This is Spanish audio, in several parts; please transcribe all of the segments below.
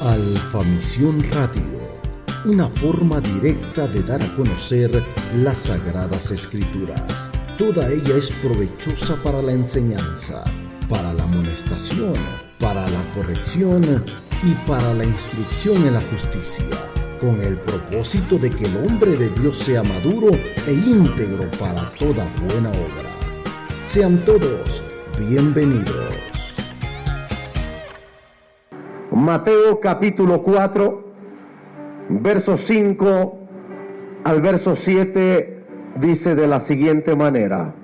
Alfa Misión Radio, una forma directa de dar a conocer las Sagradas Escrituras. Toda ella es provechosa para la enseñanza, para la amonestación, para la corrección y para la instrucción en la justicia, con el propósito de que el hombre de Dios sea maduro e íntegro para toda buena obra. Sean todos bienvenidos. Mateo capítulo 4, versos 5 al verso 7 dice de la siguiente manera: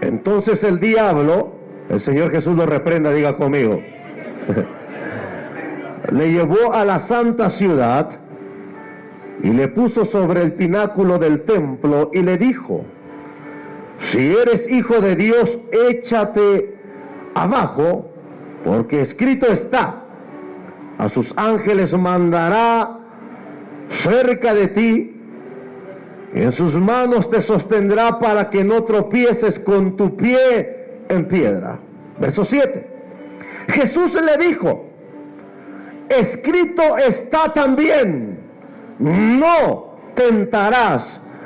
entonces el diablo, el Señor Jesús lo reprenda, diga conmigo, le llevó a la santa ciudad y le puso sobre el pináculo del templo y le dijo: si eres hijo de Dios, échate abajo, porque escrito está, a sus ángeles mandará cerca de ti, y en sus manos te sostendrá para que no tropieces con tu pie en piedra. Verso 7. Jesús le dijo: escrito está también, no tentarás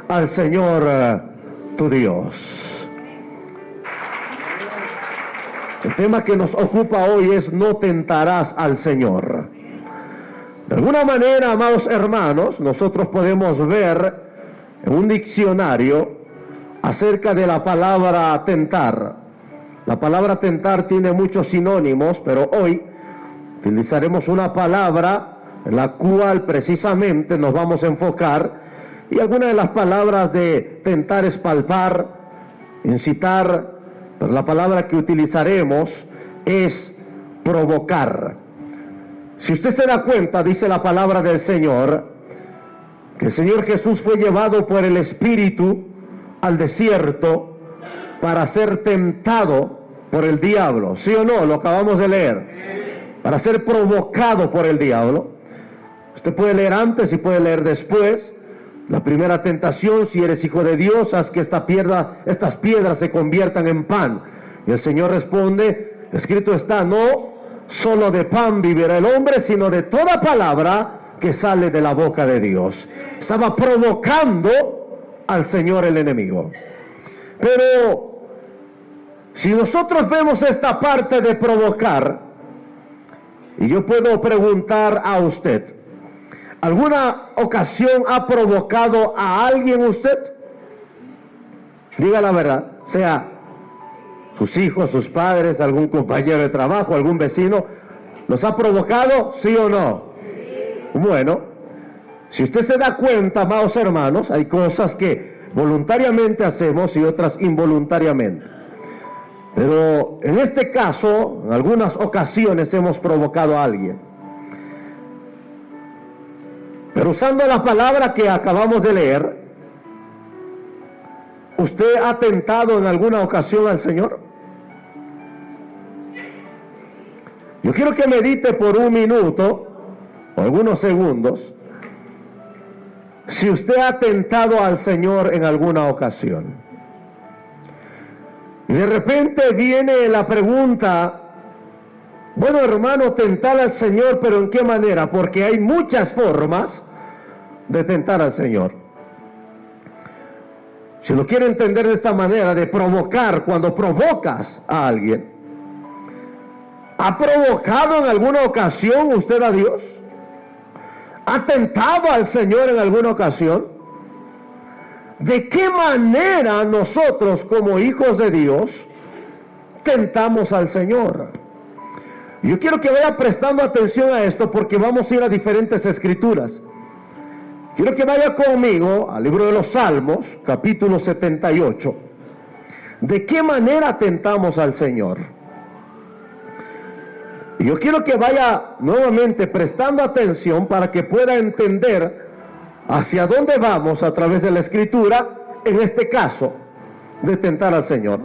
al Señor tu Dios. El tema que nos ocupa hoy es: no tentarás al Señor. De alguna manera, amados hermanos, nosotros podemos ver en un diccionario acerca de la palabra tentar. La palabra tentar tiene muchos sinónimos, pero hoy utilizaremos una palabra en la cual precisamente nos vamos a enfocar, y alguna de las palabras de tentar es palpar, incitar, pero la palabra que utilizaremos es provocar. Si usted se da cuenta, dice la palabra del Señor, que el Señor Jesús fue llevado por el Espíritu al desierto para ser tentado por el diablo. ¿Sí o no? Lo acabamos de leer. Para ser provocado por el diablo. Usted puede leer antes y puede leer después. La primera tentación: si eres hijo de Dios, haz que estas piedras se conviertan en pan. Y el Señor responde: escrito está, no solo de pan vivirá el hombre, sino de toda palabra que sale de la boca de Dios. Estaba provocando al Señor el enemigo. Pero si nosotros vemos esta parte de provocar, y yo puedo preguntar a usted: ¿alguna ocasión ha provocado a alguien usted? Diga la verdad, sea sus hijos, sus padres, algún compañero de trabajo, algún vecino. ¿Los ha provocado, sí o no? Bueno, si usted se da cuenta, amados hermanos, hay cosas que voluntariamente hacemos y otras involuntariamente. Pero en este caso, en algunas ocasiones hemos provocado a alguien. Pero usando la palabra que acabamos de leer, ¿usted ha tentado en alguna ocasión al Señor? Yo quiero que medite por un minuto o algunos segundos si usted ha tentado al Señor en alguna ocasión. Y de repente viene la pregunta: bueno, hermano, tentar al Señor, pero ¿en qué manera? Porque hay muchas formas de tentar al Señor. Si lo quiere entender de esta manera, de provocar, cuando provocas a alguien, ¿ha provocado en alguna ocasión usted a Dios? ¿Ha tentado al Señor en alguna ocasión? ¿De qué manera nosotros, como hijos de Dios, tentamos al Señor? Yo quiero que vaya prestando atención a esto, porque vamos a ir a diferentes escrituras. Quiero que vaya conmigo al libro de los Salmos, capítulo 78. ¿De qué manera tentamos al Señor? Y yo quiero que vaya nuevamente prestando atención para que pueda entender hacia dónde vamos a través de la Escritura, en este caso, de tentar al Señor.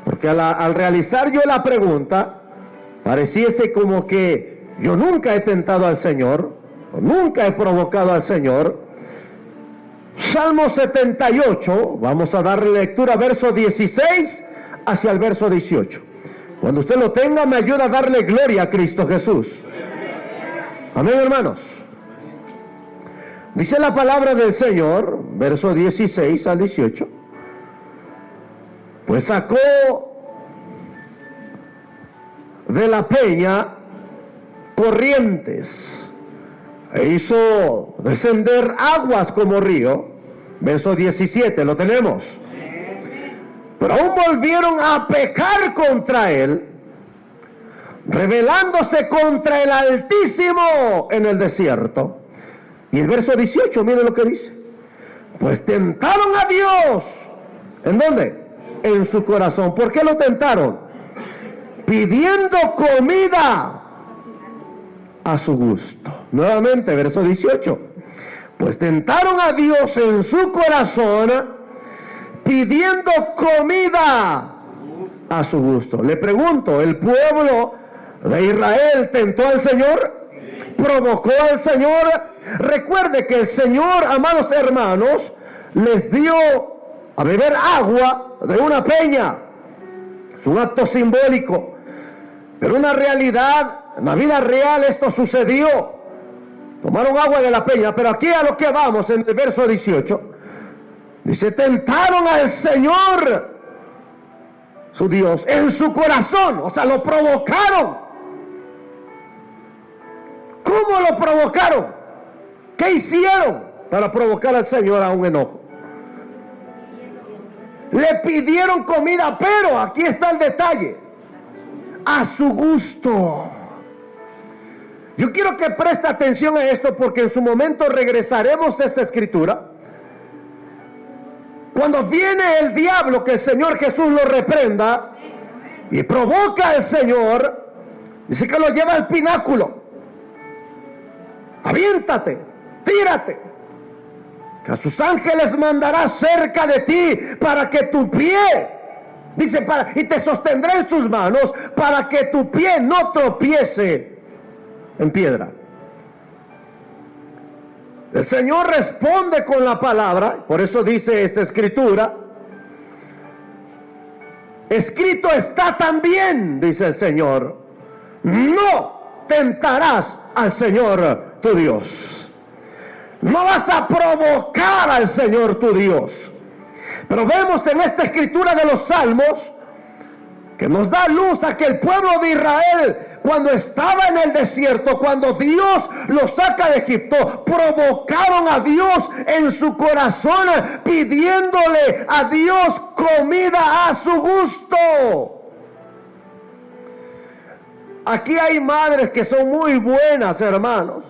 Porque al realizar yo la pregunta, pareciese como que yo nunca he tentado al Señor, nunca he provocado al Señor. Salmo 78, vamos a darle lectura, verso 16 hacia el verso 18. Cuando usted lo tenga, me ayuda a darle gloria a Cristo Jesús. Amén, hermanos. Dice la palabra del Señor, verso 16 al 18. Pues sacó de la peña corrientes e hizo descender aguas como río. Verso 17, lo tenemos. Pero aún volvieron a pecar contra él, rebelándose contra el Altísimo en el desierto. Y el verso 18, miren lo que dice. Pues tentaron a Dios. ¿En dónde? En su corazón. ¿Por qué lo tentaron? Pidiendo comida a su gusto. Nuevamente, verso 18. Pues tentaron a Dios en su corazón, pidiendo comida a su gusto. Le pregunto, ¿el pueblo de Israel tentó al Señor? ¿Provocó al Señor? Recuerde que el Señor, amados hermanos, les dio a beber agua de una peña. Es un acto simbólico, pero una realidad, en la vida real esto sucedió. Tomaron agua de la peña, pero aquí a lo que vamos en el verso 18, dice, tentaron al Señor, su Dios, en su corazón, o sea, lo provocaron. ¿Cómo lo provocaron? ¿Qué hicieron para provocar al Señor a un enojo? Le pidieron comida, pero aquí está el detalle, a su gusto. Yo quiero que preste atención a esto porque en su momento regresaremos a esta escritura. Cuando viene el diablo, que el Señor Jesús lo reprenda y provoca al Señor, dice que lo lleva al pináculo. Aviéntate, tírate, que a sus ángeles mandará cerca de ti para que tu pie, dice, y te sostendrá en sus manos para que tu pie no tropiece en piedra. El Señor responde con la palabra, por eso dice esta escritura, escrito está también, dice el Señor, no tentarás al Señor tu Dios. No vas a provocar al Señor tu Dios. Pero vemos en esta escritura de los Salmos que nos da luz a que el pueblo de Israel, cuando estaba en el desierto, cuando Dios los saca de Egipto, provocaron a Dios en su corazón, pidiéndole a Dios comida a su gusto. Aquí hay madres que son muy buenas, hermanos.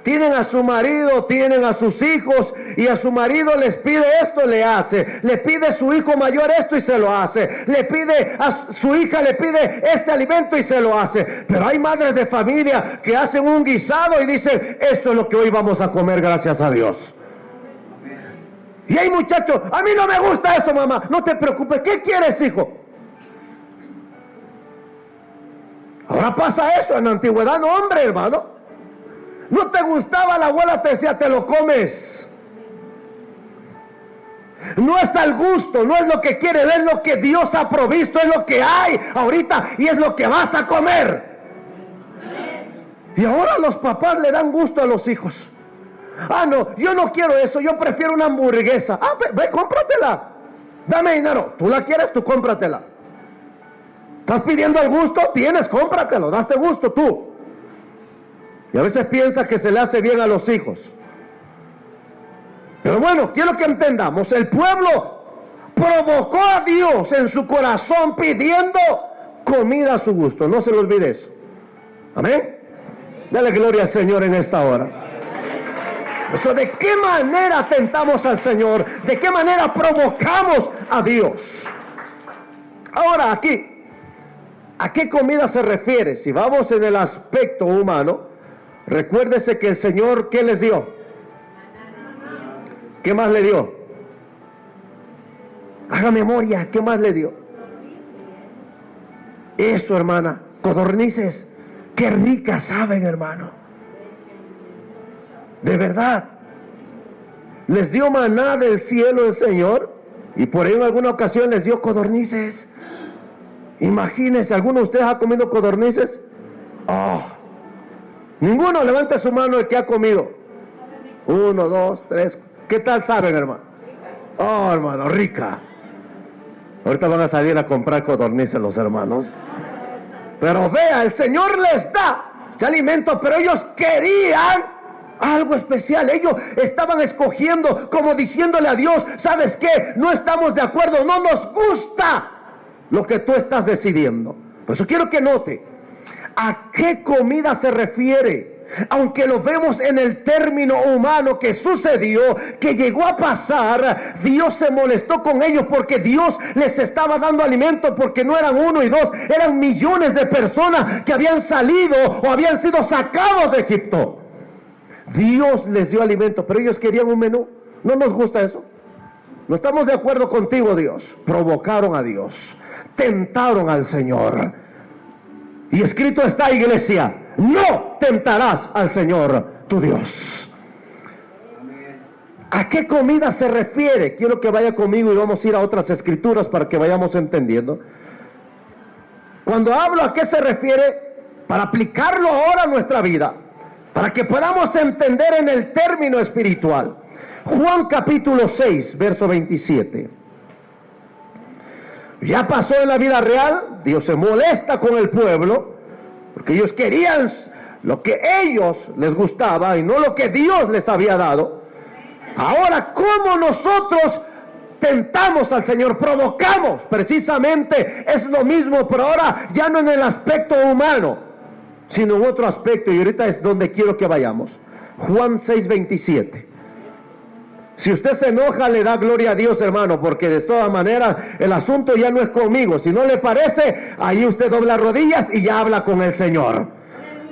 Tienen a su marido, tienen a sus hijos, y a su marido les pide esto, le hace. Le pide a su hijo mayor esto y se lo hace. Le pide a su hija, le pide este alimento y se lo hace. Pero hay madres de familia que hacen un guisado y dicen, esto es lo que hoy vamos a comer, gracias a Dios. Y hay muchachos, a mí no me gusta eso, mamá. No te preocupes, ¿qué quieres, hijo? Ahora pasa eso, en la antigüedad no, hombre, hermano. No te gustaba, la abuela te decía, te lo comes. No es al gusto, no es lo que quiere, es lo que Dios ha provisto, es lo que hay ahorita y es lo que vas a comer. Y ahora los papás le dan gusto a los hijos. Ah, no, yo no quiero eso, yo prefiero una hamburguesa. Ah, ve, cómpratela. Dame dinero, tú la quieres, tú cómpratela. ¿Estás pidiendo el gusto? Tienes, cómpratelo, daste gusto tú. Y a veces piensa que se le hace bien a los hijos. Pero bueno, quiero que entendamos, el pueblo provocó a Dios en su corazón pidiendo comida a su gusto. No se le olvide eso. Amén. Dale gloria al Señor en esta hora. Eso, ¿de qué manera tentamos al Señor? ¿De qué manera provocamos a Dios? Ahora aquí, ¿a qué comida se refiere? Si vamos en el aspecto humano, recuérdese que el Señor, ¿qué les dio? ¿Qué más le dio? Haga memoria, ¿qué más le dio? Eso, hermana, codornices, qué ricas saben, hermano. De verdad. Les dio maná del cielo el Señor, y por ahí en alguna ocasión les dio codornices. Imagínense, ¿alguno de ustedes ha comido codornices? Oh, Ninguno, levante su mano el que ha comido. 1, 2, 3. ¿Qué tal saben, hermano? Oh, hermano, rica. Ahorita van a salir a comprar codornices los hermanos. Pero vea, el Señor les da alimento, pero ellos querían algo especial. Ellos estaban escogiendo, como diciéndole a Dios: ¿sabes qué? No estamos de acuerdo, no nos gusta lo que tú estás decidiendo. Por eso quiero que note a qué comida se refiere. Aunque lo vemos en el término humano que sucedió, que llegó a pasar, Dios se molestó con ellos porque Dios les estaba dando alimento, porque no eran 1 y 2, eran millones de personas que habían salido o habían sido sacados de Egipto. Dios les dio alimento, pero ellos querían un menú. No nos gusta eso. No estamos de acuerdo contigo, Dios. Provocaron a Dios, tentaron al Señor. Y escrito está, iglesia: no tentarás al Señor tu Dios. ¿A qué comida se refiere? Quiero que vaya conmigo y vamos a ir a otras escrituras para que vayamos entendiendo. Cuando hablo a qué se refiere, para aplicarlo ahora a nuestra vida, para que podamos entender en el término espiritual. Juan capítulo 6, verso 27. Ya pasó en la vida real. Dios se molesta con el pueblo porque ellos querían lo que ellos les gustaba y no lo que Dios les había dado. Ahora, ¿cómo nosotros tentamos al Señor? Provocamos. Precisamente es lo mismo, pero ahora ya no en el aspecto humano, sino en otro aspecto, y ahorita es donde quiero que vayamos. Juan 6:27. Si usted se enoja, le da gloria a Dios, hermano, porque de todas maneras el asunto ya no es conmigo. Si no le parece, ahí usted dobla rodillas y ya habla con el Señor.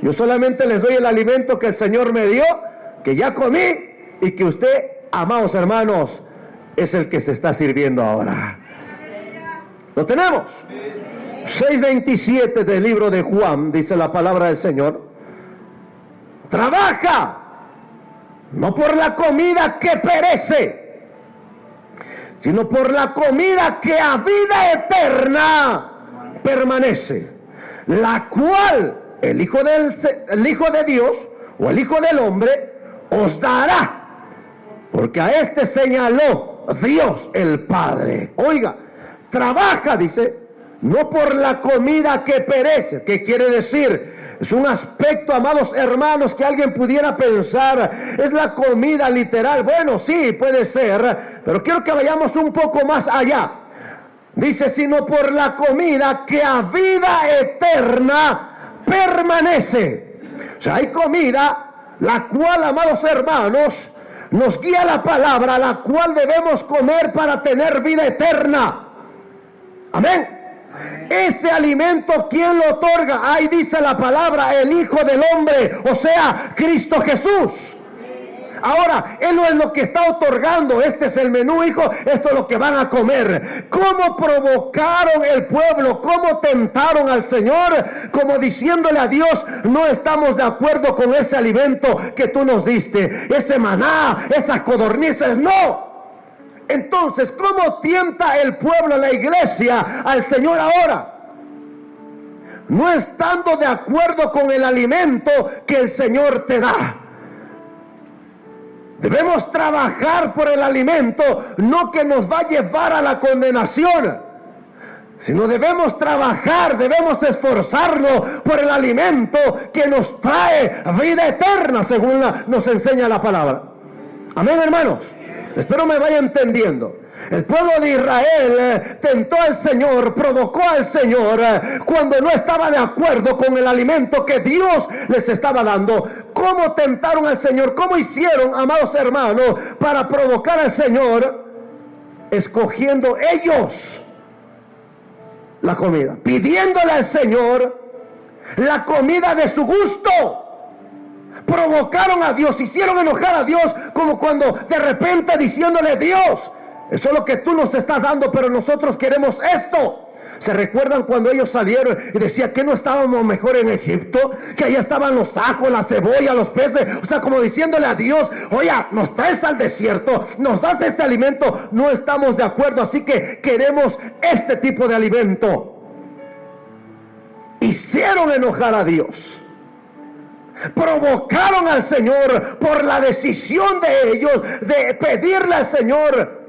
Yo solamente les doy el alimento que el Señor me dio, que ya comí, y que usted, amados hermanos, es el que se está sirviendo ahora. ¿Lo tenemos? 6:27 del libro de Juan, dice la palabra del Señor: trabaja, no por la comida que perece, sino por la comida que a vida eterna permanece, la cual el Hijo de Dios, o el Hijo del Hombre, os dará, porque a este señaló Dios el Padre. Oiga, trabaja, dice, no por la comida que perece. ¿Qué quiere decir? Es un aspecto, amados hermanos, que alguien pudiera pensar, es la comida literal. Bueno, sí, puede ser, pero quiero que vayamos un poco más allá. Dice, sino por la comida que a vida eterna permanece. O sea, hay comida, la cual, amados hermanos, nos guía la palabra, la cual debemos comer para tener vida eterna. Amén. Ese alimento, ¿quién lo otorga? Ahí dice la palabra: el Hijo del Hombre, o sea, Cristo Jesús. Ahora, Él no es lo que está otorgando. Este es el menú, hijo, esto es lo que van a comer. ¿Cómo provocaron el pueblo? ¿Cómo tentaron al Señor? Como diciéndole a Dios: no estamos de acuerdo con ese alimento que tú nos diste, ese maná, esas codornices, no. Entonces, ¿cómo tienta el pueblo, la iglesia, al Señor ahora? No estando de acuerdo con el alimento que el Señor te da. Debemos trabajar por el alimento, no que nos va a llevar a la condenación, sino debemos trabajar, debemos esforzarnos por el alimento que nos trae vida eterna, según nos enseña la palabra. Amén, hermanos. Espero me vaya entendiendo. El pueblo de Israel tentó al Señor, provocó al Señor cuando no estaba de acuerdo con el alimento que Dios les estaba dando. ¿Cómo tentaron al Señor? ¿Cómo hicieron, amados hermanos, para provocar al Señor? Escogiendo ellos la comida, pidiéndole al Señor la comida de su gusto. Provocaron a Dios, hicieron enojar a Dios, como cuando de repente diciéndole: Dios, eso es lo que tú nos estás dando, pero nosotros queremos esto. ¿Se recuerdan cuando ellos salieron y decían que no estábamos mejor en Egipto? Que allá estaban los ajos, la cebolla, los peces. O sea, como diciéndole a Dios: oye, nos traes al desierto, nos das este alimento, no estamos de acuerdo, así que queremos este tipo de alimento. Hicieron enojar a Dios. provocaron al Señor por la decisión de ellos de pedirle al Señor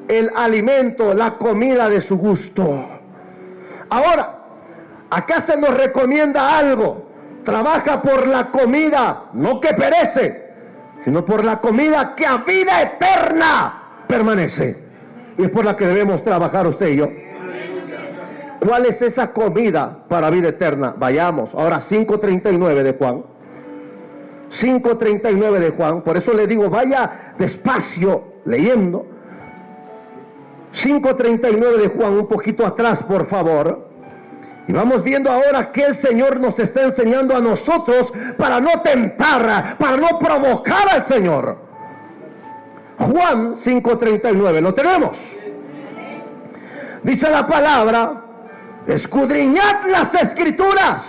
el alimento, la comida de su gusto. Ahora, acá se nos recomienda algo: trabaja por la comida, no que perece, sino por la comida que a vida eterna permanece. Y es por la que debemos trabajar usted y yo. ¿Cuál es esa comida para vida eterna? Vayamos, ahora 5:39 de Juan. 5:39 de Juan, por eso le digo, vaya despacio leyendo. 5:39 de Juan, un poquito atrás, por favor. Y vamos viendo ahora que el Señor nos está enseñando a nosotros para no tentar, para no provocar al Señor. Juan 5:39, ¿lo tenemos? Dice la palabra: escudriñad las Escrituras,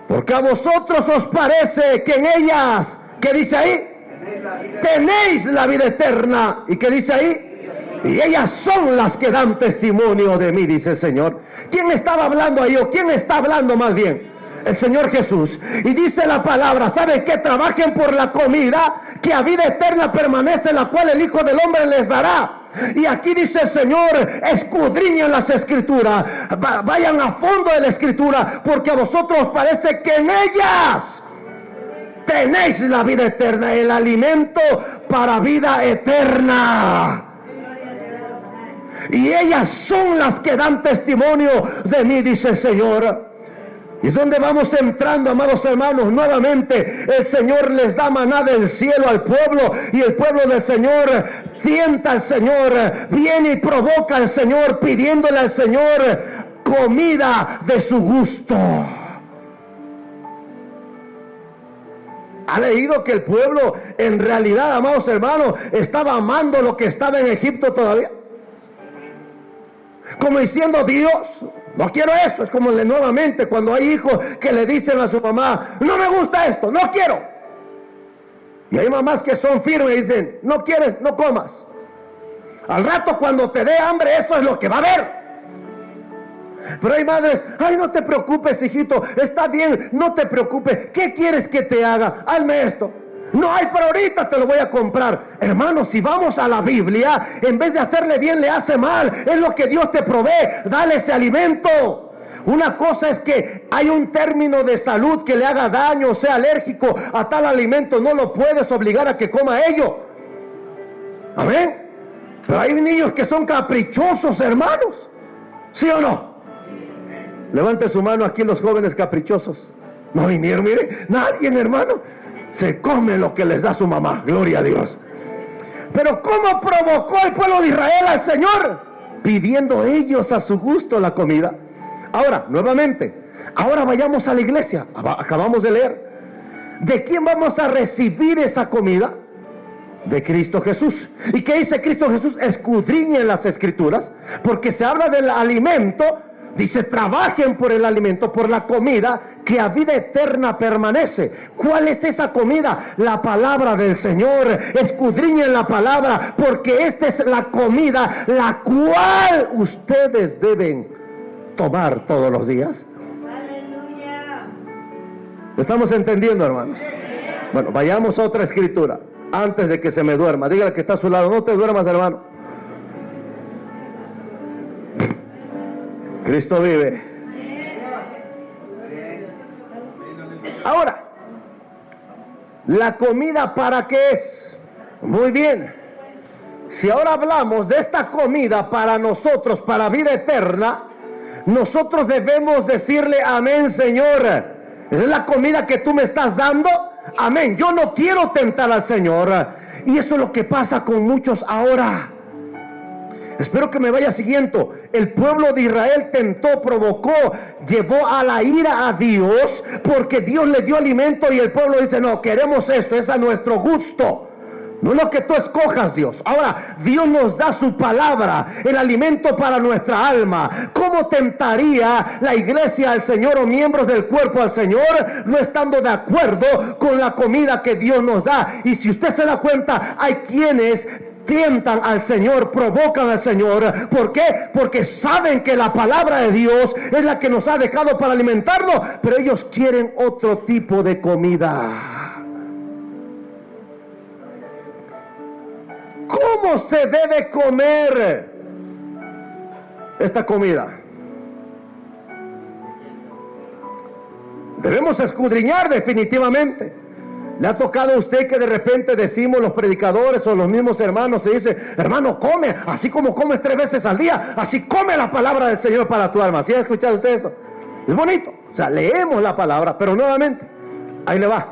porque a vosotros os parece que en ellas, ¿qué dice ahí? Tenéis la vida eterna. ¿Y qué dice ahí? Y ellas son las que dan testimonio de mí, dice el Señor. ¿Quién estaba hablando ahí? ¿O quién está hablando más bien? El Señor Jesús. Y dice la palabra, ¿saben qué? Trabajen por la comida que a vida eterna permanece, la cual el Hijo del Hombre les dará. Y aquí dice el Señor: escudriñen las Escrituras, vayan a fondo de la Escritura, porque a vosotros parece que en ellas tenéis la vida eterna, el alimento para vida eterna. Y ellas son las que dan testimonio de mí, dice el Señor. ¿Y dónde vamos entrando, amados hermanos? Nuevamente el Señor les da maná del cielo al pueblo, y el pueblo del Señor tienta al Señor, viene y provoca al Señor, pidiéndole al Señor comida de su gusto. ¿Ha leído que el pueblo en realidad, amados hermanos, estaba amando lo que estaba en Egipto todavía? Como diciendo: Dios, no quiero eso. Es como nuevamente cuando hay hijos que le dicen a su mamá: no me gusta esto, no quiero. Y hay mamás que son firmes y dicen: no quieres, no comas. Al rato, cuando te dé hambre, eso es lo que va a haber. Pero hay madres: ay, no te preocupes, hijito, está bien, no te preocupes. ¿Qué quieres que te haga? Hazme esto. No hay, pero ahorita te lo voy a comprar. Hermanos, si vamos a la Biblia, en vez de hacerle bien, le hace mal. Es lo que Dios te provee. Dale ese alimento. Una cosa es que hay un término de salud que le haga daño, o sea alérgico a tal alimento. No lo puedes obligar a que coma ello. Amén. Pero hay niños que son caprichosos, hermanos. ¿Sí o no? Levante su mano aquí los jóvenes caprichosos. No vinieron, mire, nadie, hermano. Se come lo que les da su mamá, gloria a Dios. Pero ¿cómo provocó el pueblo de Israel al Señor? Pidiendo ellos a su gusto la comida. Ahora, nuevamente, ahora vayamos a la iglesia. Acabamos de leer. ¿De quién vamos a recibir esa comida? De Cristo Jesús. ¿Y qué dice Cristo Jesús? Escudriñen las Escrituras, porque se habla del alimento. Dice: trabajen por el alimento, por la comida que a vida eterna permanece. ¿Cuál es esa comida? La palabra del Señor. Escudriñen la palabra, porque esta es la comida la cual ustedes deben tomar todos los días. ¡Aleluya! ¿Estamos entendiendo, hermanos? Bueno, vayamos a otra escritura antes de que se me duerma. Dígale que está a su lado: no te duermas, hermano. Cristo vive. Ahora, ¿la comida para qué es? Muy bien. Si ahora hablamos de esta comida para nosotros, para vida eterna, nosotros debemos decirle: amén, Señor. ¿Es la comida que tú me estás dando? Amén. Yo no quiero tentar al Señor. Y eso es lo que pasa con muchos ahora. Espero que me vaya siguiendo. El pueblo de Israel tentó, provocó, llevó a la ira a Dios, porque Dios le dio alimento y el pueblo dice: no, queremos esto, es a nuestro gusto. No es lo que tú escojas, Dios. Ahora, Dios nos da su palabra, el alimento para nuestra alma. ¿Cómo tentaría la iglesia al Señor o miembros del cuerpo al Señor no estando de acuerdo con la comida que Dios nos da? Y si usted se da cuenta, hay quienes tientan al Señor, provocan al Señor. ¿Por qué? Porque saben que la palabra de Dios es la que nos ha dejado para alimentarnos, pero ellos quieren otro tipo de comida. ¿Cómo se debe comer esta comida? Debemos escudriñar definitivamente. ¿Le ha tocado a usted que de repente decimos los predicadores o los mismos hermanos, se dice, hermano, come, así como comes 3 veces al día, así come la palabra del Señor para tu alma? ¿Sí ha escuchado usted eso? Es bonito. O sea, leemos la palabra, pero nuevamente, ahí le va.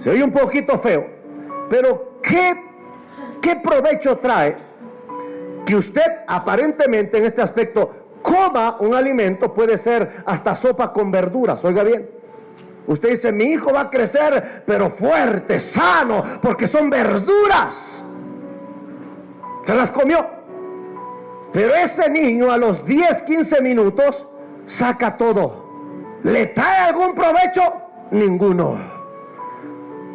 Se oye un poquito feo, pero ¿qué provecho trae que usted aparentemente en este aspecto coma un alimento? Puede ser hasta sopa con verduras, oiga bien. Usted dice, mi hijo va a crecer, pero fuerte, sano, porque son verduras. Se las comió. Pero ese niño a los 10, 15 minutos saca todo. ¿Le trae algún provecho? Ninguno.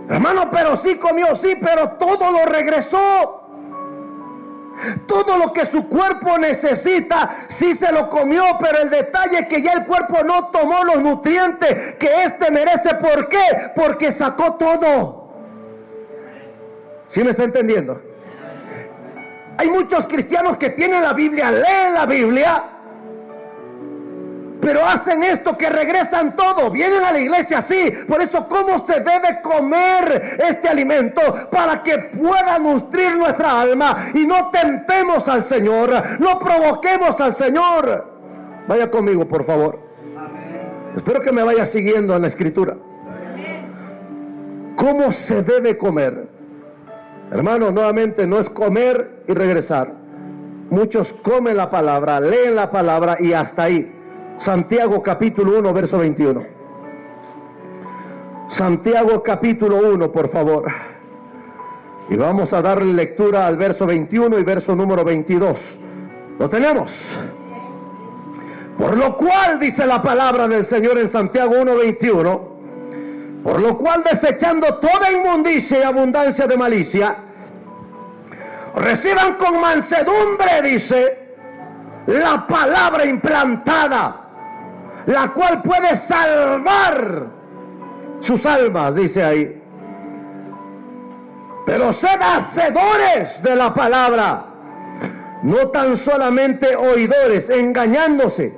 Hermano, pero sí comió, sí, pero todo lo regresó. Todo lo que su cuerpo necesita, sí se lo comió, pero el detalle es que ya el cuerpo no tomó los nutrientes que éste merece. ¿Por qué? Porque sacó todo. ¿Sí me está entendiendo? Hay muchos cristianos que tienen la Biblia, leen la Biblia, pero hacen esto, que regresan todo, vienen a la iglesia, sí. Por eso, ¿cómo se debe comer este alimento? Para que pueda nutrir nuestra alma y no tentemos al Señor, no provoquemos al Señor. Vaya conmigo, por favor. Amén. Espero que me vaya siguiendo en la escritura. Amén. ¿Cómo se debe comer? Hermano, nuevamente, no es comer y regresar. Muchos comen la palabra, leen la palabra y hasta ahí. Santiago capítulo 1, verso 21. Santiago capítulo 1, por favor. Y vamos a darle lectura al verso 21 y verso número 22. ¿Lo tenemos? Por lo cual, dice la palabra del Señor en Santiago 1, 21. Por lo cual, desechando toda inmundicia y abundancia de malicia, reciban con mansedumbre, dice, la palabra implantada, la cual puede salvar sus almas, dice ahí. Pero sed hacedores de la palabra, no tan solamente oidores, engañándose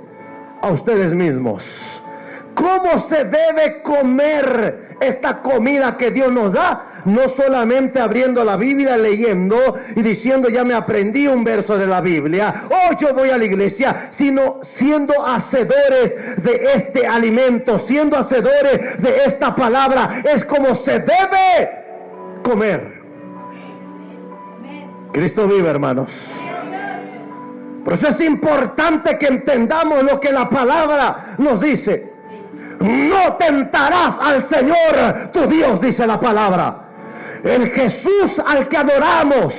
a ustedes mismos. ¿Cómo se debe comer esta comida que Dios nos da? No solamente abriendo la Biblia, leyendo y diciendo, ya me aprendí un verso de la Biblia, o yo voy a la iglesia, sino siendo hacedores de este alimento, siendo hacedores de esta palabra. Es como se debe comer. Cristo vive, hermanos. Por eso es importante que entendamos lo que la palabra nos dice. No tentarás al Señor tu Dios, dice la palabra. El Jesús al que adoramos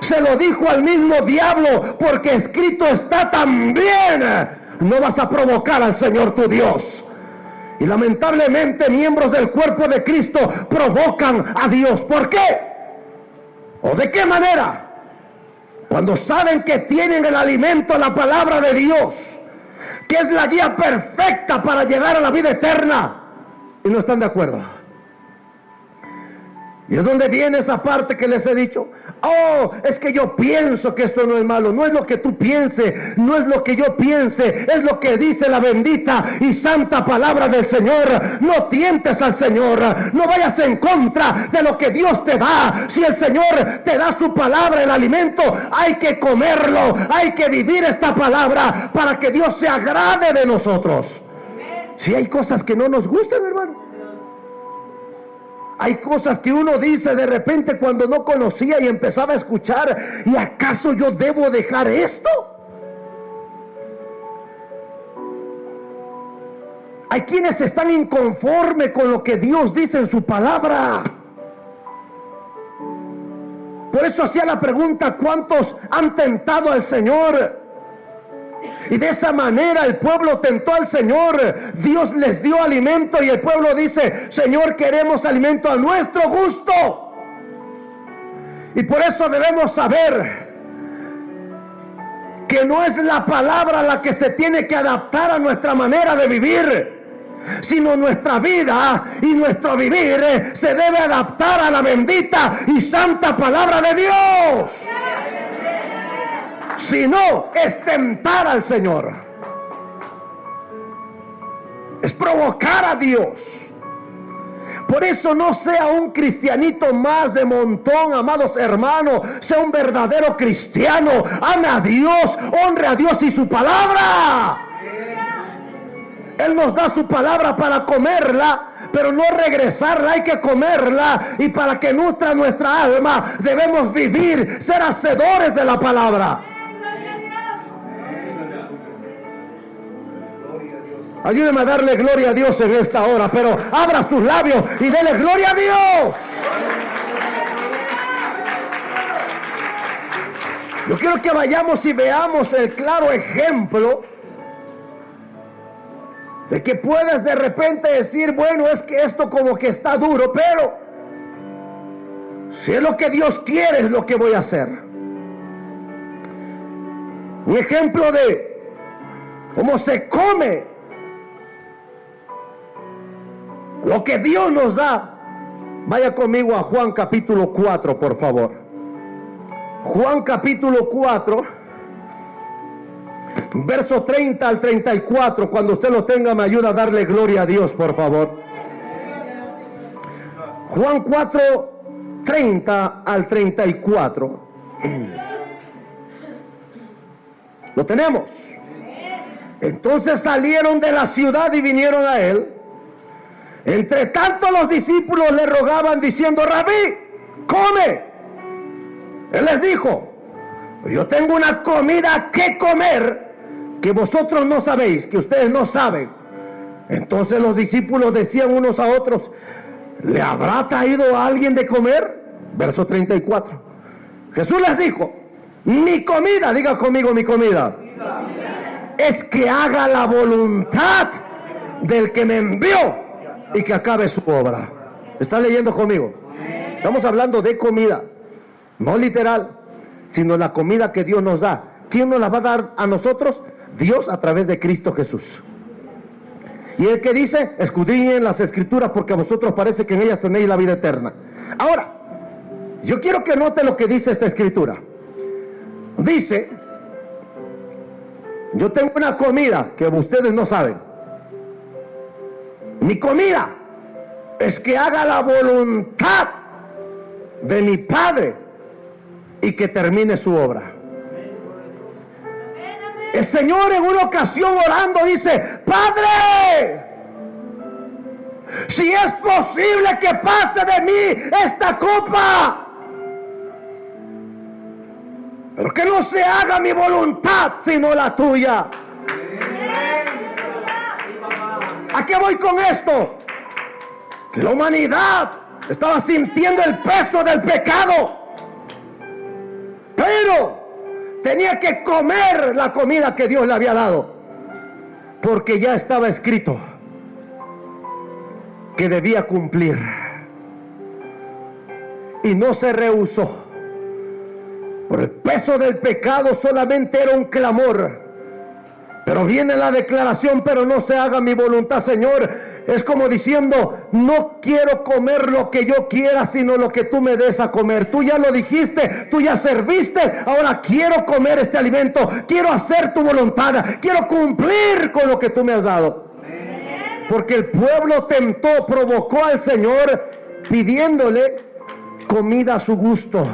se lo dijo al mismo diablo, porque escrito está también, no vas a provocar al Señor tu Dios. Y lamentablemente miembros del cuerpo de Cristo provocan a Dios. ¿Por qué? ¿O de qué manera? Cuando saben que tienen el alimento, la palabra de Dios, que es la guía perfecta para llegar a la vida eterna, y no están de acuerdo. Y es donde viene esa parte que les he dicho. Oh, es que yo pienso que esto no es malo. No es lo que tú pienses, no es lo que yo piense, es lo que dice la bendita y santa palabra del Señor. No tientes al Señor, no vayas en contra de lo que Dios te da. Si el Señor te da su palabra, el alimento, hay que comerlo, hay que vivir esta palabra para que Dios se agrade de nosotros. Si hay cosas que no nos gustan, hermano, hay cosas que uno dice de repente cuando no conocía y empezaba a escuchar, ¿y acaso yo debo dejar esto? Hay quienes están inconformes con lo que Dios dice en su palabra. Por eso hacía la pregunta, ¿cuántos han tentado al Señor? Y de esa manera el pueblo tentó al Señor. Dios les dio alimento y el pueblo dice, Señor, queremos alimento a nuestro gusto. Y por eso debemos saber que no es la palabra la que se tiene que adaptar a nuestra manera de vivir, sino nuestra vida y nuestro vivir se debe adaptar a la bendita y santa palabra de Dios. Si no, es tentar al Señor, es provocar a Dios. Por eso no sea un cristianito más de montón, amados hermanos. Sea un verdadero cristiano. Ame a Dios, honre a Dios y su palabra. Él nos da su palabra para comerla, pero no regresarla, hay que comerla. Y para que nutra nuestra alma, debemos vivir, ser hacedores de la palabra. Ayúdeme a darle gloria a Dios en esta hora, pero abra sus labios y dele gloria a Dios. Yo quiero que vayamos y veamos el claro ejemplo de que puedes de repente decir, bueno, es que esto como que está duro, pero si es lo que Dios quiere, es lo que voy a hacer. Un ejemplo de cómo se come lo que Dios nos da. Vaya conmigo a Juan capítulo 4, por favor. Juan capítulo 4, verso 30 al 34. Cuando usted lo tenga, me ayuda a darle gloria a Dios, por favor. Juan 4, 30 al 34. ¿Lo tenemos? Entonces salieron de la ciudad y vinieron a él. Entre tanto los discípulos le rogaban diciendo, Rabí, come. Él les dijo, yo tengo una comida que comer que vosotros no sabéis, que ustedes no saben. Entonces los discípulos decían unos a otros, ¿le habrá traído a alguien de comer? Verso 34. Jesús les dijo, mi comida, diga conmigo, mi comida, es que haga la voluntad del que me envió y que acabe su obra. ¿Está leyendo conmigo? Estamos hablando de comida, no literal, sino la comida que Dios nos da. ¿Quién nos la va a dar a nosotros? Dios a través de Cristo Jesús. Y el que dice, escudriñen las escrituras porque a vosotros parece que en ellas tenéis la vida eterna. Ahora, yo quiero que note lo que dice esta escritura. Dice, yo tengo una comida que ustedes no saben. Mi comida es que haga la voluntad de mi Padre y que termine su obra. El Señor en una ocasión orando dice, Padre, si es posible que pase de mí esta copa, pero que no se haga mi voluntad sino la tuya. ¿A qué voy con esto? Que la humanidad estaba sintiendo el peso del pecado, pero tenía que comer la comida que Dios le había dado, porque ya estaba escrito que debía cumplir, y no se rehusó. Por el peso del pecado solamente era un clamor. Pero viene la declaración, pero no se haga mi voluntad, Señor. Es como diciendo, no quiero comer lo que yo quiera, sino lo que tú me des a comer. Tú ya lo dijiste, tú ya serviste, ahora quiero comer este alimento, quiero hacer tu voluntad, quiero cumplir con lo que tú me has dado. Porque el pueblo tentó, provocó al Señor pidiéndole comida a su gusto.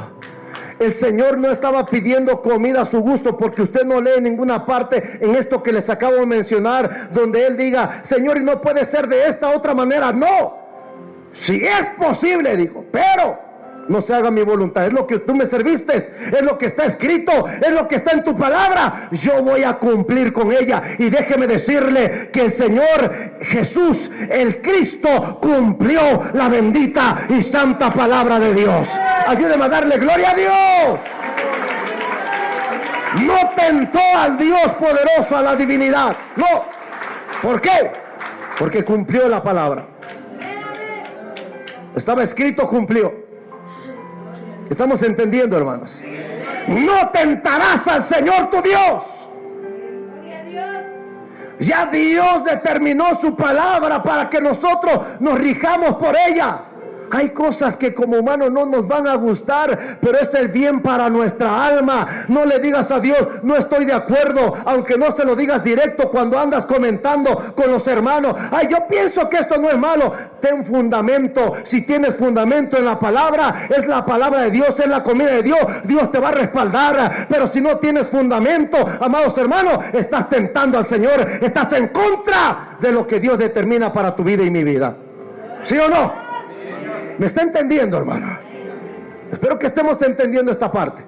El Señor no estaba pidiendo comida a su gusto, porque usted no lee en ninguna parte en esto que les acabo de mencionar donde Él diga, Señor, y no puede ser de esta otra manera. No, si es posible, dijo, pero no se haga mi voluntad. Es lo que tú me serviste, es lo que está escrito, es lo que está en tu palabra. Yo voy a cumplir con ella. Y déjeme decirle que el Señor Jesús, el Cristo, cumplió la bendita y santa palabra de Dios. Ayúdeme a darle gloria a Dios. No tentó al Dios poderoso, a la divinidad. No. ¿Por qué? Porque cumplió la palabra. Estaba escrito, cumplió. ¿Estamos entendiendo, hermanos? No tentarás al Señor tu Dios. Ya Dios determinó su palabra para que nosotros nos rijamos por ella. Hay cosas que como humanos no nos van a gustar, pero es el bien para nuestra alma. No le digas a Dios, no estoy de acuerdo, aunque no se lo digas directo cuando andas comentando con los hermanos. Ay, yo pienso que esto no es malo. Ten fundamento. Si tienes fundamento en la palabra, es la palabra de Dios, es la comida de Dios. Dios te va a respaldar. Pero si no tienes fundamento, amados hermanos, estás tentando al Señor. Estás en contra de lo que Dios determina para tu vida y mi vida. ¿Sí o no? ¿Me está entendiendo, hermano? Espero que estemos entendiendo esta parte.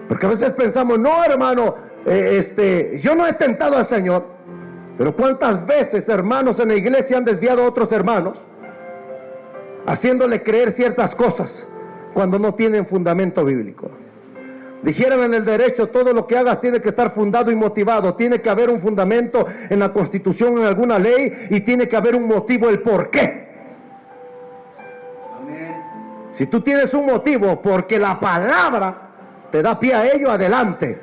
Porque a veces pensamos, no, hermano, yo no he tentado al Señor. Pero cuántas veces hermanos en la iglesia han desviado a otros hermanos, haciéndole creer ciertas cosas cuando no tienen fundamento bíblico. Dijeron en el derecho, todo lo que hagas tiene que estar fundado y motivado. Tiene que haber un fundamento en la Constitución, en alguna ley, y tiene que haber un motivo, el por qué. Si tú tienes un motivo porque la palabra te da pie a ello, adelante.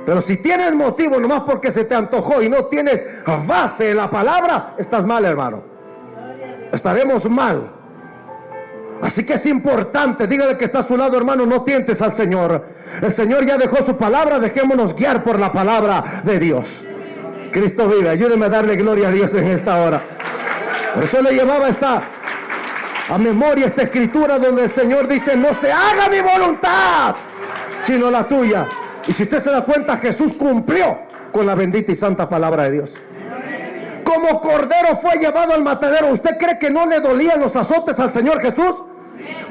Pero si tienes motivo nomás porque se te antojó y no tienes base en la palabra, estás mal, hermano. Estaremos mal. Así que es importante, dígale que está a su lado, hermano, no tientes al Señor. El Señor ya dejó su palabra, dejémonos guiar por la palabra de Dios. Cristo vive, ayúdeme a darle gloria a Dios en esta hora. Por eso le llevaba a memoria esta escritura donde el Señor dice, no se haga mi voluntad, sino la tuya. Y si usted se da cuenta, Jesús cumplió con la bendita y santa palabra de Dios. Como cordero fue llevado al matadero. ¿Usted cree que no le dolían los azotes al Señor Jesús?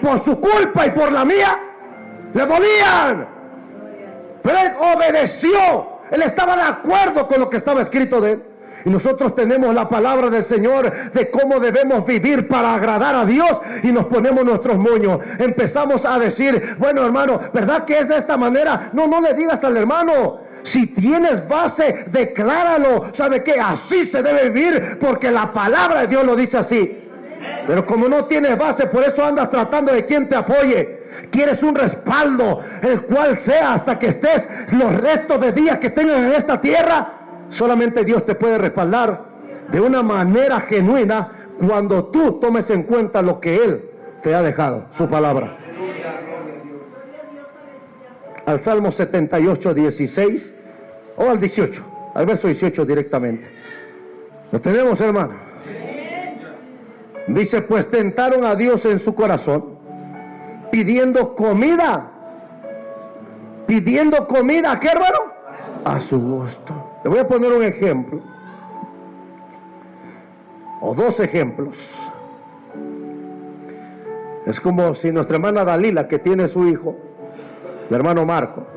Por su culpa y por la mía, le dolían. Pero Él obedeció. Él estaba de acuerdo con lo que estaba escrito de Él. Y nosotros tenemos la palabra del Señor de cómo debemos vivir para agradar a Dios, y nos ponemos nuestros moños. Empezamos a decir, bueno, hermano, ¿verdad que es de esta manera? No le digas al hermano. Si tienes base, decláralo. ¿Sabe qué? Así se debe vivir, porque la palabra de Dios lo dice así. Pero como no tienes base, por eso andas tratando de quien te apoye. Quieres un respaldo, el cual sea hasta que estés los restos de días que tengas en esta tierra. Solamente Dios te puede respaldar de una manera genuina cuando tú tomes en cuenta lo que Él te ha dejado, su palabra. Al Salmo 78, 16 o al 18, al verso 18 directamente. ¿Lo tenemos, hermano? Dice, pues tentaron a Dios en su corazón, pidiendo comida. ¿Pidiendo comida a qué, hermano? A su gusto. Le voy a poner un ejemplo, o dos ejemplos. Es como si nuestra hermana Dalila, que tiene su hijo, el hermano Marco,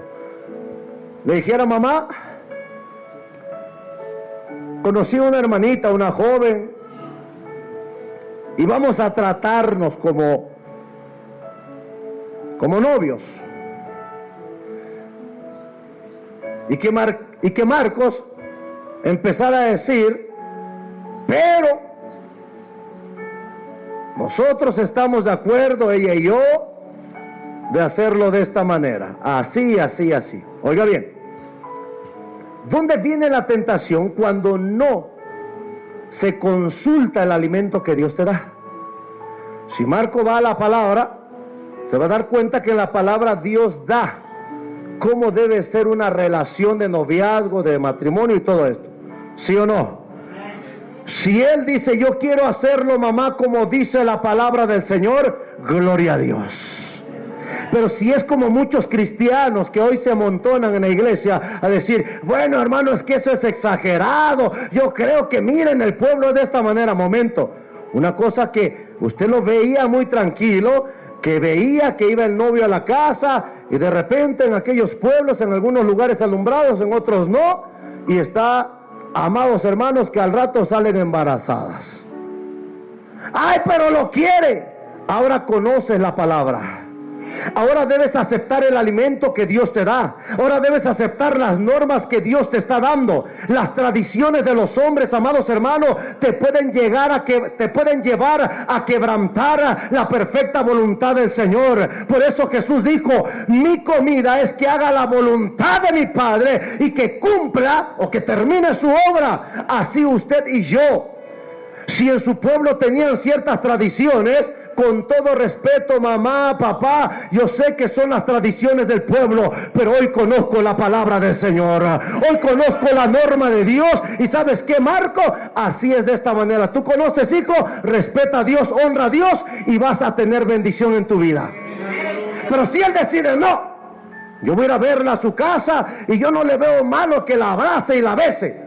le dijera, mamá, conocí a una hermanita, una joven, y vamos a tratarnos como novios. Y que Marcos empezara a decir, pero nosotros estamos de acuerdo, ella y yo, de hacerlo de esta manera, así, así, así. Oiga bien, ¿dónde viene la tentación? Cuando no se consulta el alimento que Dios te da. Si Marco va a la palabra, se va a dar cuenta que en la palabra Dios da cómo debe ser una relación de noviazgo, de matrimonio y todo esto. ¿Sí o no? Si él dice, yo quiero hacerlo, mamá, como dice la palabra del Señor, gloria a Dios. Pero si es como muchos cristianos que hoy se amontonan en la iglesia a decir, bueno, hermano, es que eso es exagerado, yo creo que miren, el pueblo es de esta manera. Momento, una cosa que usted lo veía muy tranquilo, que veía que iba el novio a la casa, y de repente en aquellos pueblos, en algunos lugares alumbrados, en otros no, y está, amados hermanos, que al rato salen embarazadas. ¡Ay, pero lo quiere! Ahora conoces la palabra. Ahora debes aceptar el alimento que Dios te da. Ahora debes aceptar las normas que Dios te está dando. Las tradiciones de los hombres, amados hermanos, te pueden llevar a quebrantar la perfecta voluntad del Señor. Por eso Jesús dijo: mi comida es que haga la voluntad de mi Padre y que cumpla o que termine su obra. Así usted y yo, si en su pueblo tenían ciertas tradiciones, con todo respeto, mamá, papá, yo sé que son las tradiciones del pueblo, pero hoy conozco la palabra del Señor. Hoy conozco la norma de Dios. ¿Y sabes qué, Marco? Así es, de esta manera. Tú conoces, hijo, respeta a Dios, honra a Dios y vas a tener bendición en tu vida. Pero si él decide no, yo voy a ir a verla a su casa y yo no le veo malo que la abrace y la bese.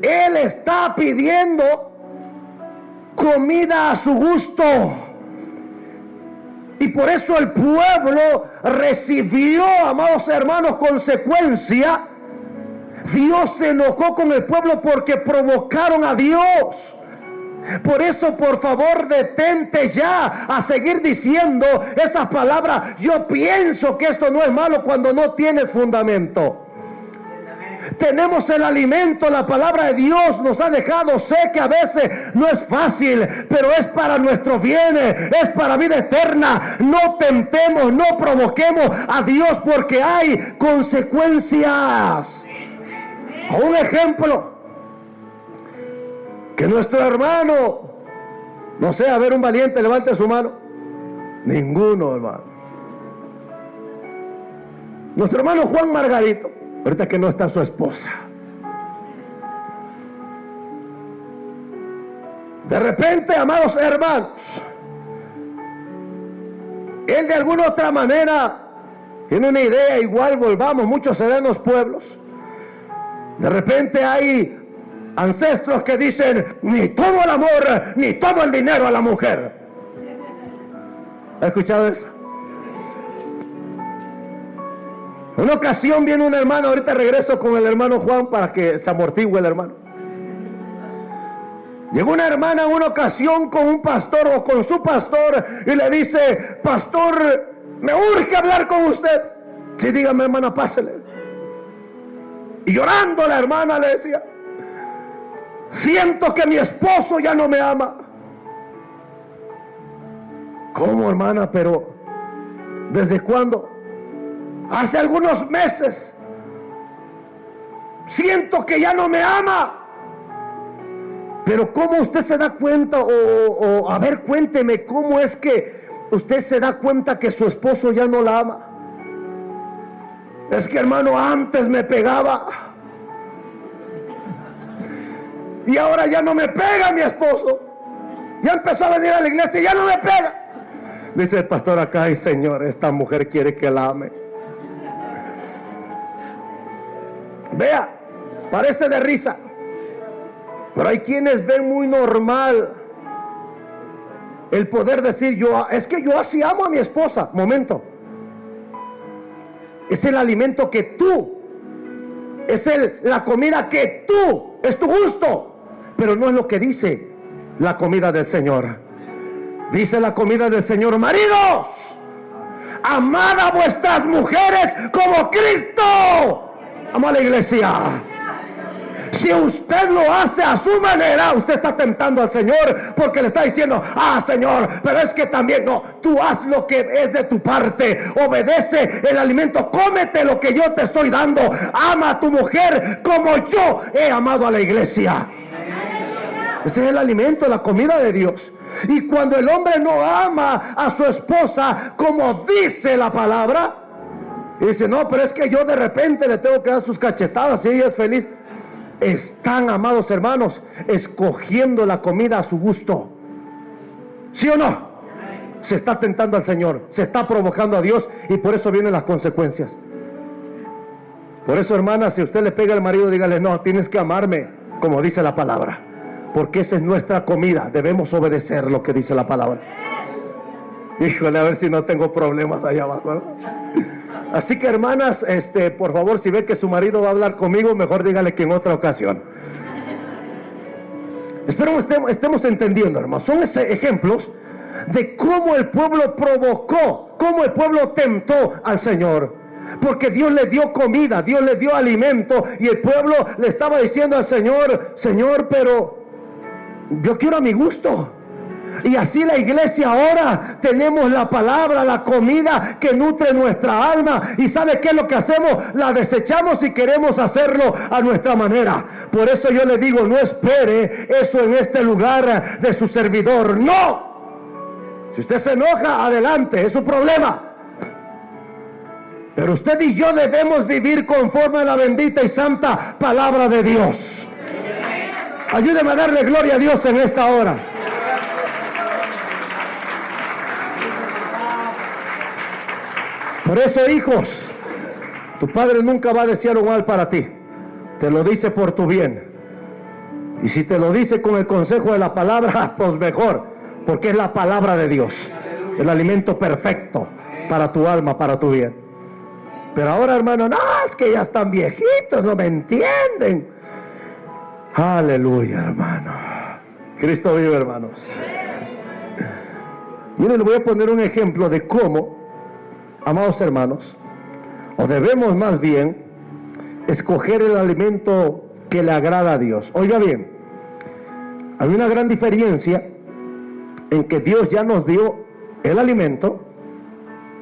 Él está pidiendo comida a su gusto. Y por eso el pueblo recibió, amados hermanos, consecuencia. Dios se enojó con el pueblo porque provocaron a Dios. Por eso, por favor, detente ya a seguir diciendo esas palabras. Yo pienso que esto no es malo, cuando no tiene fundamento. Tenemos el alimento, la palabra de Dios nos ha dejado. Sé que a veces no es fácil, pero es para nuestro bien, es para vida eterna. No tentemos, no provoquemos a Dios, porque hay consecuencias. Un ejemplo, que nuestro hermano, no sé, a ver, un valiente, levante su mano. Ninguno, hermano. Nuestro hermano Juan Margarito, ahorita que no está su esposa, de repente, amados hermanos, él de alguna otra manera tiene una idea. Igual volvamos, muchos se dan en los pueblos. De repente hay ancestros que dicen: ni todo el amor, ni todo el dinero a la mujer. ¿Ha escuchado eso? Una ocasión viene un hermano, ahorita regreso con el hermano Juan para que se amortigue el hermano. Llegó una hermana en una ocasión con un pastor o con su pastor y le dice: pastor, me urge hablar con usted. Sí, dígame, hermana, pásele. Y llorando la hermana le decía: siento que mi esposo ya no me ama. ¿Cómo, hermana? Pero ¿desde cuándo? Hace algunos meses. Siento que ya no me ama. Pero ¿cómo usted se da cuenta? A ver, cuénteme, ¿cómo es que usted se da cuenta que su esposo ya no la ama? Es que, hermano, antes me pegaba y ahora ya no me pega mi esposo. Ya empezó a venir a la iglesia y ya no me pega. Dice el pastor acá: ay, Señor, esta mujer quiere que la ame. Vea, parece de risa, pero hay quienes ven muy normal el poder decir: es que yo así amo a mi esposa. Momento. Es el alimento que tú, es la comida que tú, es tu gusto, pero no es lo que dice la comida del Señor. Dice la comida del Señor: maridos, amad a vuestras mujeres como Cristo amó a la iglesia. Si usted lo hace a su manera, usted está tentando al Señor, porque le está diciendo: ah, Señor, pero es que también no, tú haz lo que es de tu parte, obedece el alimento, cómete lo que yo te estoy dando, ama a tu mujer como yo he amado a la iglesia. Ese es el alimento, la comida de Dios. Y cuando el hombre no ama a su esposa como dice la palabra, y dice: no, pero es que yo de repente le tengo que dar sus cachetadas y ella es feliz. Están, amados hermanos, escogiendo la comida a su gusto. ¿Sí o no? Se está tentando al Señor, se está provocando a Dios, y por eso vienen las consecuencias. Por eso, hermana, si usted le pega al marido, dígale: no, tienes que amarme como dice la palabra, porque esa es nuestra comida. Debemos obedecer lo que dice la palabra. Híjole, a ver si no tengo problemas allá abajo, ¿no? Así que, hermanas, por favor, si ve que su marido va a hablar conmigo, mejor dígale que en otra ocasión. Espero estemos entendiendo, hermanos. Son ejemplos de cómo el pueblo provocó cómo el pueblo tentó al Señor. Porque Dios le dio comida, Dios le dio alimento, y el pueblo le estaba diciendo al Señor: Señor, pero yo quiero a mi gusto. Y así la iglesia ahora tenemos la palabra, la comida que nutre nuestra alma, y ¿sabe qué es lo que hacemos? La desechamos y queremos hacerlo a nuestra manera. Por eso yo le digo, no espere eso en este lugar de su servidor. ¡No! Si usted se enoja, adelante, es su problema. Pero usted y yo debemos vivir conforme a la bendita y santa palabra de Dios. Ayúdeme a darle gloria a Dios en esta hora. Por eso, hijos, tu padre nunca va a desear un mal para ti. Te lo dice por tu bien. Y si te lo dice con el consejo de la palabra, pues mejor, porque es la palabra de Dios, el alimento perfecto para tu alma, para tu bien. Pero ahora, hermano, no, es que ya están viejitos, no me entienden. Aleluya, hermano. Cristo vive, hermanos. Miren, le voy a poner un ejemplo de cómo, amados hermanos, o debemos más bien escoger el alimento que le agrada a Dios. Oiga bien, hay una gran diferencia en que Dios ya nos dio el alimento,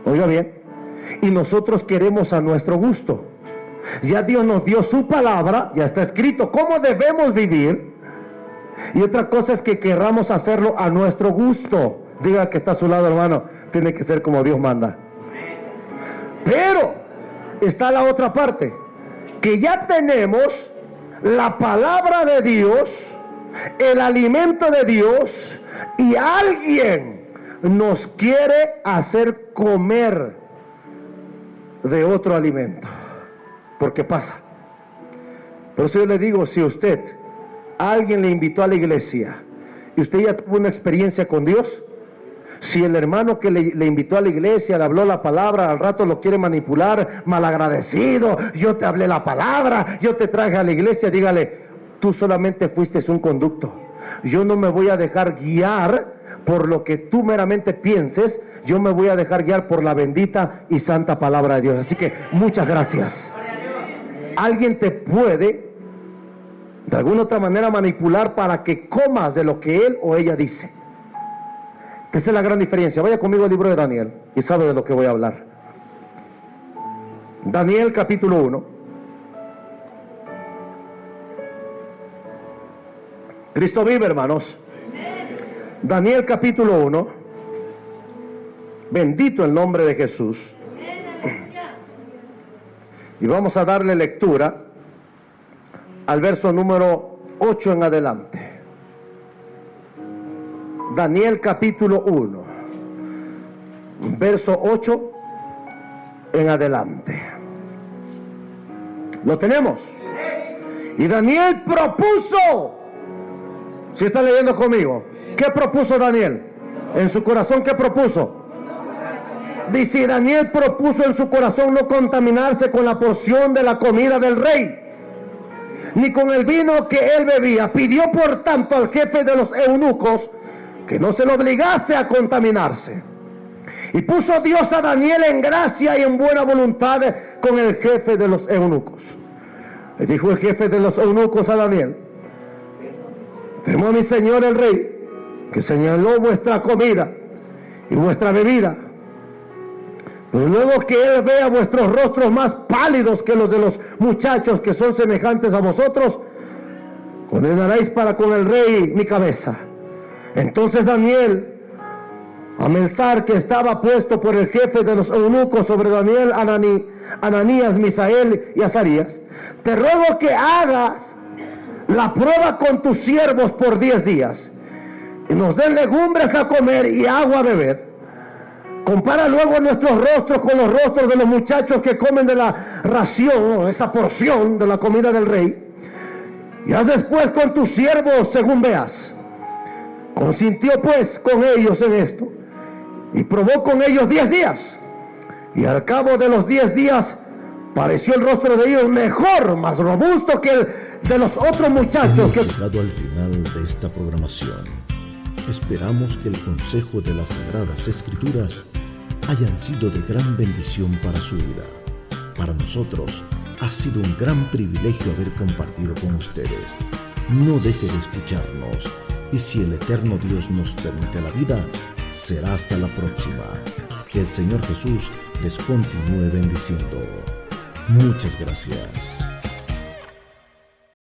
oiga bien, y nosotros queremos a nuestro gusto. Ya Dios nos dio su palabra, ya está escrito cómo debemos vivir, y otra cosa es que querramos hacerlo a nuestro gusto. Diga que está a su lado, hermano, tiene que ser como Dios manda. Pero está la otra parte, que ya tenemos la palabra de Dios, el alimento de Dios, y alguien nos quiere hacer comer de otro alimento. Porque pasa. Por eso yo le digo, si alguien le invitó a la iglesia y usted ya tuvo una experiencia con Dios, si el hermano que le invitó a la iglesia, le habló la palabra, al rato lo quiere manipular, malagradecido, yo te hablé la palabra, yo te traje a la iglesia, dígale, tú solamente fuiste un conducto. Yo no me voy a dejar guiar por lo que tú meramente pienses, yo me voy a dejar guiar por la bendita y santa palabra de Dios. Así que muchas gracias. Alguien te puede de alguna otra manera manipular para que comas de lo que él o ella dice. Esa es la gran diferencia. Vaya conmigo al libro de Daniel y sabe de lo que voy a hablar. Daniel capítulo 1. Cristo vive, hermanos. Daniel capítulo 1. Bendito el nombre de Jesús. Y vamos a darle lectura al verso número 8 en adelante. Daniel capítulo 1, verso 8 en adelante. ¿Lo tenemos? Y Daniel propuso. ¿Sí está leyendo conmigo? ¿Qué propuso Daniel? En su corazón, ¿qué propuso? Dice, Daniel propuso en su corazón no contaminarse con la porción de la comida del rey, ni con el vino que él bebía. Pidió por tanto al jefe de los eunucos que no se lo obligase a contaminarse. Y puso Dios a Daniel en gracia y en buena voluntad con el jefe de los eunucos. Le dijo el jefe de los eunucos a Daniel: temo a mi señor el rey, que señaló vuestra comida y vuestra bebida. Pero luego que él vea vuestros rostros más pálidos que los de los muchachos que son semejantes a vosotros, condenaréis para con el rey mi cabeza. Entonces Daniel, a Melzar, que estaba puesto por el jefe de los eunucos sobre Daniel, Ananías, Misael y Azarías, te ruego que hagas la prueba con tus siervos por 10 días, y nos den legumbres a comer y agua a beber. Compara luego nuestros rostros con los rostros de los muchachos que comen de la ración, esa porción de la comida del rey, y haz después con tus siervos según veas. Consintió pues con ellos en esto, y probó con ellos 10 días, y al cabo de los 10 días pareció el rostro de ellos mejor, más robusto que el de los otros muchachos. Hemos llegado al final de esta programación. Esperamos que el consejo de las Sagradas Escrituras hayan sido de gran bendición para su vida. Para nosotros ha sido un gran privilegio haber compartido con ustedes. No deje de escucharnos y si el eterno Dios nos permite la vida, será hasta la próxima. Que el Señor Jesús les continúe bendiciendo. Muchas gracias.